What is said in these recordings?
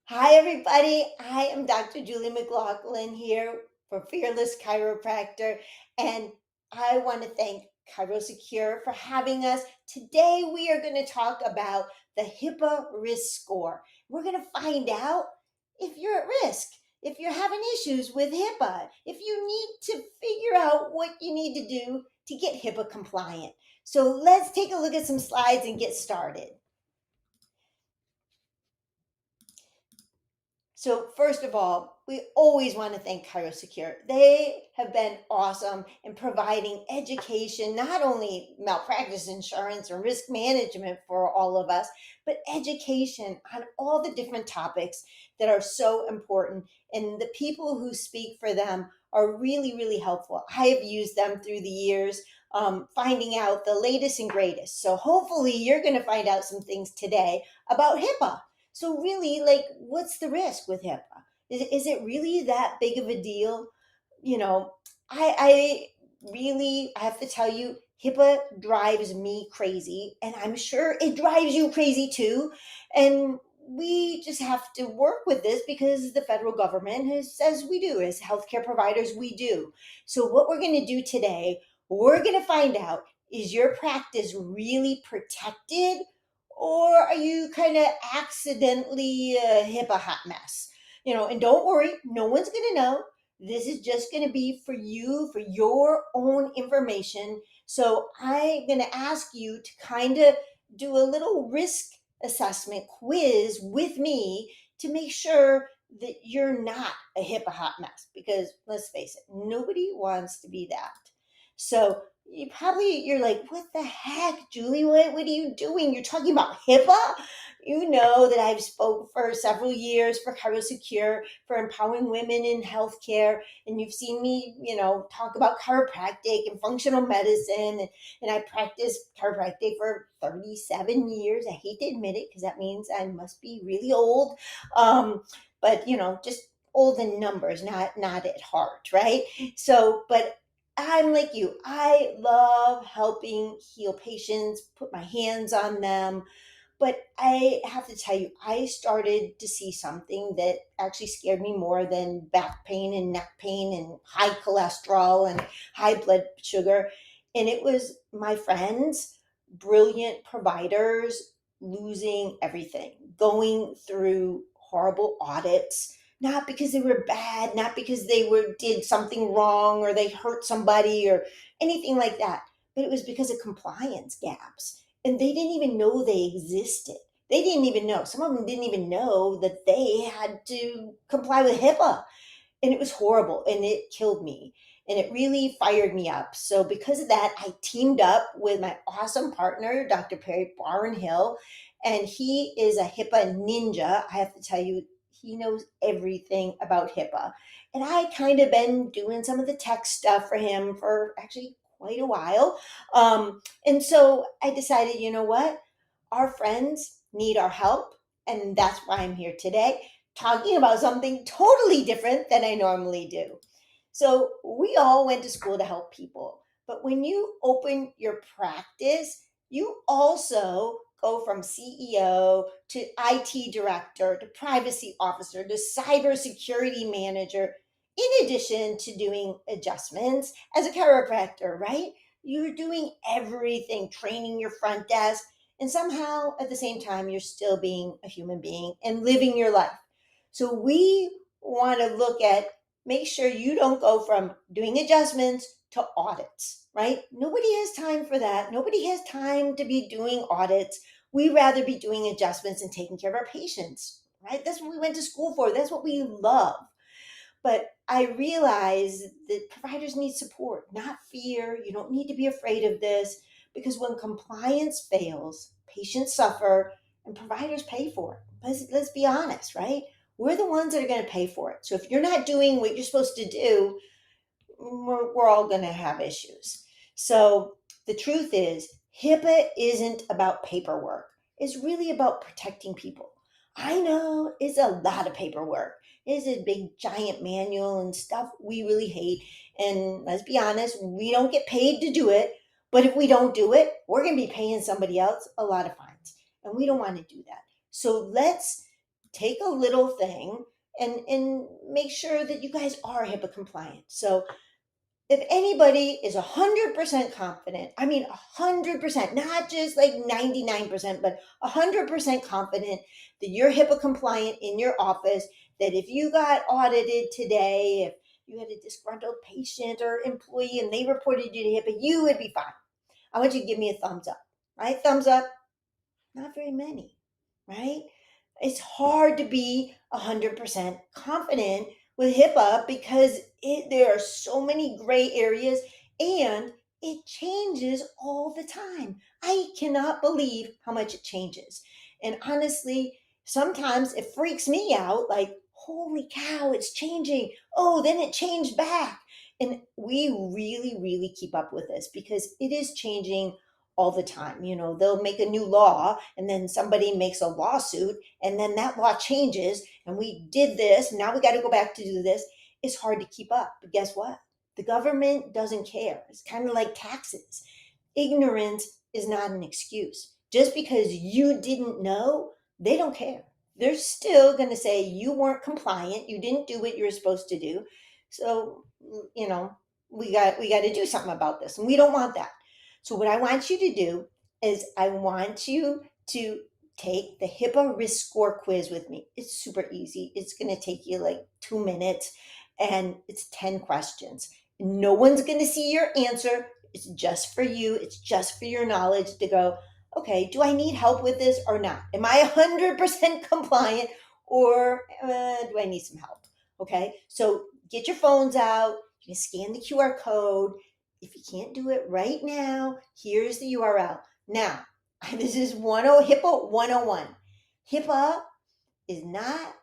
Hi, everybody. I am Dr. Julie McLaughlin here for Fearless Chiropractor, and I want to thank ChiroSecure for having us. Today, we are going to talk about the HIPAA risk score. We're going to find out if you're at risk, if you're having issues with HIPAA, if you need to figure out what you need to do to get HIPAA compliant. So, let's take a look at some slides and get started. So first of all, we always want to thank ChiroSecure. They have been awesome in providing education, not only malpractice insurance or risk management for all of us, but education on all the different topics that are so important. And the people who speak for them are really, really helpful. I have used them through the years, finding out the latest and greatest. So hopefully you're going to find out some things today about HIPAA. So really, like, what's the risk with HIPAA? Is it really that big of a deal? You know, I really I have to tell you, HIPAA drives me crazy, and I'm sure it drives you crazy too. And we just have to work with this because the federal government says we do, as healthcare providers, we do. So what we're going to do today, we're going to find out, is your practice really protected, or are you kind of accidentally hip a hot mess? And don't worry, no one's going to know. This is just going to be for you, for your own information. So I'm going to ask you to kind of do a little risk assessment quiz with me to make sure that you're not a hip a hot mess, because let's face it, nobody wants to be that. So you're like, what the heck, Julie? What are you doing? You're talking about HIPAA? You know that I've spoke for several years for ChiroSecure, for empowering women in healthcare, and you've seen me, talk about chiropractic and functional medicine, and I practiced chiropractic for 37 years. I hate to admit it because that means I must be really old, but just old in numbers, not at heart, right? So, but I'm like you. I love helping heal patients, put my hands on them. But I have to tell you, I started to see something that actually scared me more than back pain and neck pain and high cholesterol and high blood sugar. And it was my friends, brilliant providers, losing everything, going through horrible audits, not because they were bad, not because they did something wrong or they hurt somebody or anything like that, but it was because of compliance gaps, and they didn't even know they existed. They didn't even know. Some of them didn't even know that they had to comply with HIPAA. And it was horrible and it killed me. And it really fired me up. So, because of that, I teamed up with my awesome partner, Dr. Perry Barnhill, and he is a HIPAA ninja. I have to tell you, he knows everything about HIPAA. And I kind of been doing some of the tech stuff for him for actually quite a while. And so I decided, you know what? Our friends need our help. And that's why I'm here today, talking about something totally different than I normally do. So, we all went to school to help people. But when you open your practice, you also go from CEO to IT director to privacy officer to cybersecurity manager, in addition to doing adjustments as a chiropractor, right? You're doing everything, training your front desk, and somehow at the same time, you're still being a human being and living your life. So we want to look at, make sure you don't go from doing adjustments to audits, right? Nobody has time for that. Nobody has time to be doing audits. We rather be doing adjustments and taking care of our patients, right? That's what we went to school for. That's what we love. But I realize that providers need support, not fear. You don't need to be afraid of this, because when compliance fails, patients suffer and providers pay for it. Let's be honest, right? We're the ones that are going to pay for it. So if you're not doing what you're supposed to do, we're all going to have issues. So the truth is, HIPAA isn't about paperwork. It's really about protecting people. I know it's a lot of paperwork. It's a big giant manual and stuff we really hate. And let's be honest, we don't get paid to do it. But if we don't do it, we're going to be paying somebody else a lot of fines. And we don't want to do that. So let's take a little thing and make sure that you guys are HIPAA compliant. So if anybody is 100% confident, I mean 100%, not just like 99%, but 100% confident that you're HIPAA compliant in your office, that if you got audited today, if you had a disgruntled patient or employee and they reported you to HIPAA, you would be fine. I want you to give me a thumbs up, right? Thumbs up. Not very many, right? It's hard to be 100% confident with HIPAA because there are so many gray areas and it changes all the time. I cannot believe how much it changes. And honestly, sometimes it freaks me out like, holy cow, it's changing. Oh, then it changed back. And we really, really keep up with this because it is changing all the time. They'll make a new law and then somebody makes a lawsuit and then that law changes and we did this. Now we got to go back to do this. It's hard to keep up. But guess what? The government doesn't care. It's kind of like taxes. Ignorance is not an excuse. Just because you didn't know, they don't care. They're still going to say you weren't compliant, you didn't do what you were supposed to do. So, we got to do something about this and we don't want that. So what I want you to do is I want you to take the HIPAA risk score quiz with me. It's super easy. It's going to take you like 2 minutes and it's 10 questions. No one's going to see your answer. It's just for you. It's just for your knowledge to go, okay, do I need help with this or not? Am I 100% compliant or do I need some help? Okay, so get your phones out. You can scan the QR code. If you can't do it right now, here's the URL. Now, this is HIPAA 101. HIPAA is not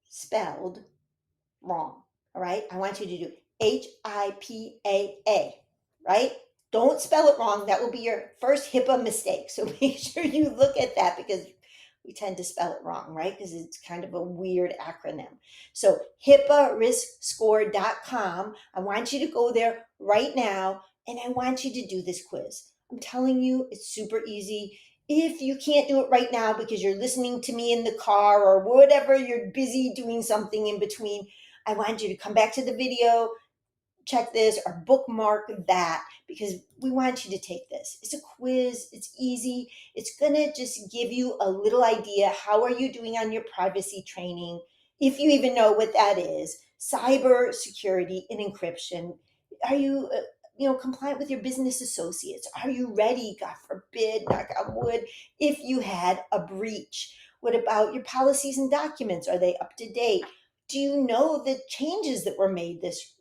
spelled wrong. All right. I want you to do HIPAA, right? Don't spell it wrong. That will be your first HIPAA mistake. So make sure you look at that because we tend to spell it wrong, right? Because it's kind of a weird acronym. So HIPAAriskscore.com. I want you to go there right now and I want you to do this quiz. I'm telling you, it's super easy. If you can't do it right now because you're listening to me in the car or whatever, you're busy doing something in between, I want you to come back to the video, check this or bookmark that because we want you to take this. It's a quiz. It's easy. It's going to just give you a little idea. How are you doing on your privacy training? If you even know what that is, cyber security and encryption. Are you, compliant with your business associates? Are you ready, God forbid, knock on wood, if you had a breach? What about your policies and documents? Are they up to date? Do you know the changes that were made this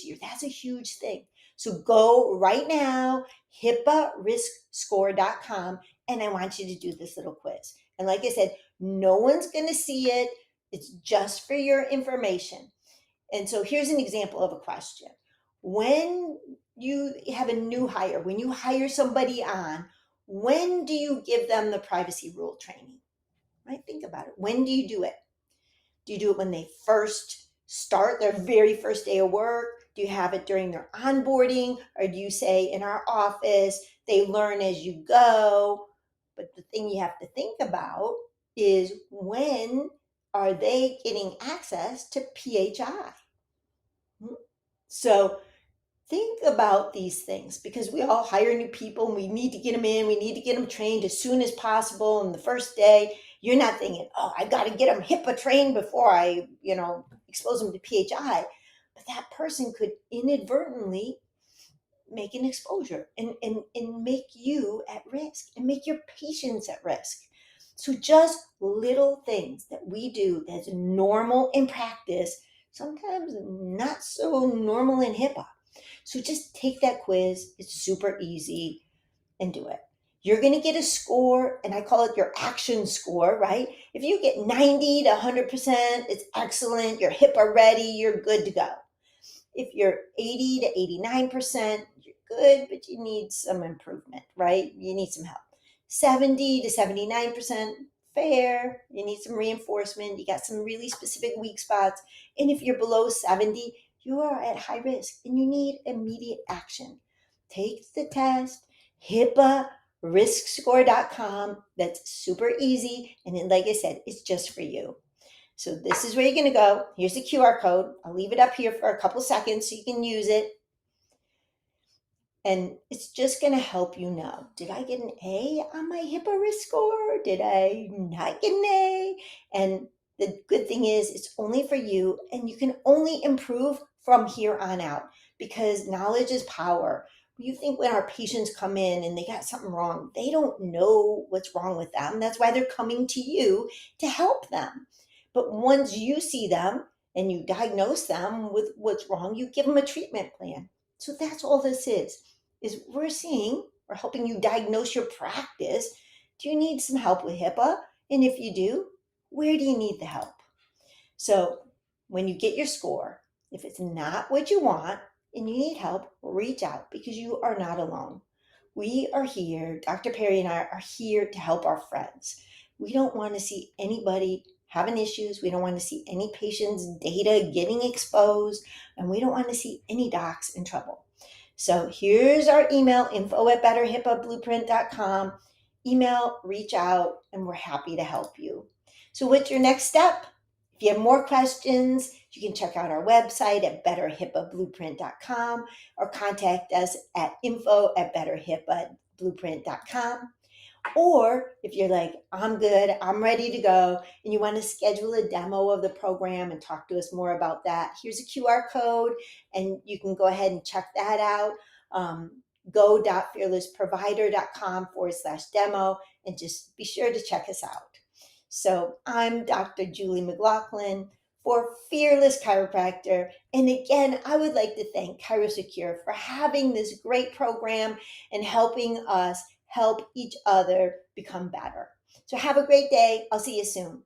year? That's a huge thing. So go right now, HIPAAriskscore.com, and I want you to do this little quiz. And like I said, no one's going to see it. It's just for your information. And so here's an example of a question. When you have a new hire, when you hire somebody on, when do you give them the privacy rule training? Right? Think about it. When do you do it? Do you do it when they first start their very first day of work? Do you have it during their onboarding? Or do you say in our office, they learn as you go? But the thing you have to think about is when are they getting access to PHI? So think about these things because we all hire new people and we need to get them in. We need to get them trained as soon as possible. And the first day, you're not thinking, oh, I got to get them HIPAA trained before I, expose them to PHI. But that person could inadvertently make an exposure and make you at risk and make your patients at risk. So just little things that we do that's normal in practice, sometimes not so normal in HIPAA. So just take that quiz. It's super easy and do it. You're going to get a score, and I call it your action score, right? If you get 90 to 100%, it's excellent. You're HIPAA ready. You're good to go. If you're 80 to 89%, you're good, but you need some improvement, right? You need some help. 70 to 79%, fair. You need some reinforcement. You got some really specific weak spots. And if you're below 70, you are at high risk and you need immediate action. Take the test, HIPAAriskscore.com. That's super easy. And then, like I said, it's just for you. So this is where you're going to go. Here's the QR code. I'll leave it up here for a couple seconds so you can use it. And it's just going to help you know, did I get an A on my HIPAA risk score? Did I not get an A? And the good thing is it's only for you, and you can only improve from here on out, because knowledge is power. You think when our patients come in and they got something wrong, they don't know what's wrong with them. That's why they're coming to you to help them. But once you see them and you diagnose them with what's wrong, you give them a treatment plan. So that's all this is we're helping you diagnose your practice. Do you need some help with HIPAA? And if you do, where do you need the help? So when you get your score, if it's not what you want and you need help, reach out, because you are not alone. We are here, Dr. Perry and I are here to help our friends. We don't want to see anybody having issues. We don't want to see any patients' data getting exposed, and we don't want to see any docs in trouble. So here's our email, info@betterhipablueprint.com. Email, reach out, and we're happy to help you. So what's your next step? If you have more questions, you can check out our website at betterhipablueprint.com or contact us at info@betterhipablueprint.com. Or if you're like, I'm good, I'm ready to go, and you want to schedule a demo of the program and talk to us more about that, here's a QR code, and you can go ahead and check that out. Go.fearlessprovider.com/demo, and just be sure to check us out. So I'm Dr. Julie McLaughlin for Fearless Chiropractor. And again, I would like to thank ChiroSecure for having this great program and helping us help each other become better. So have a great day. I'll see you soon.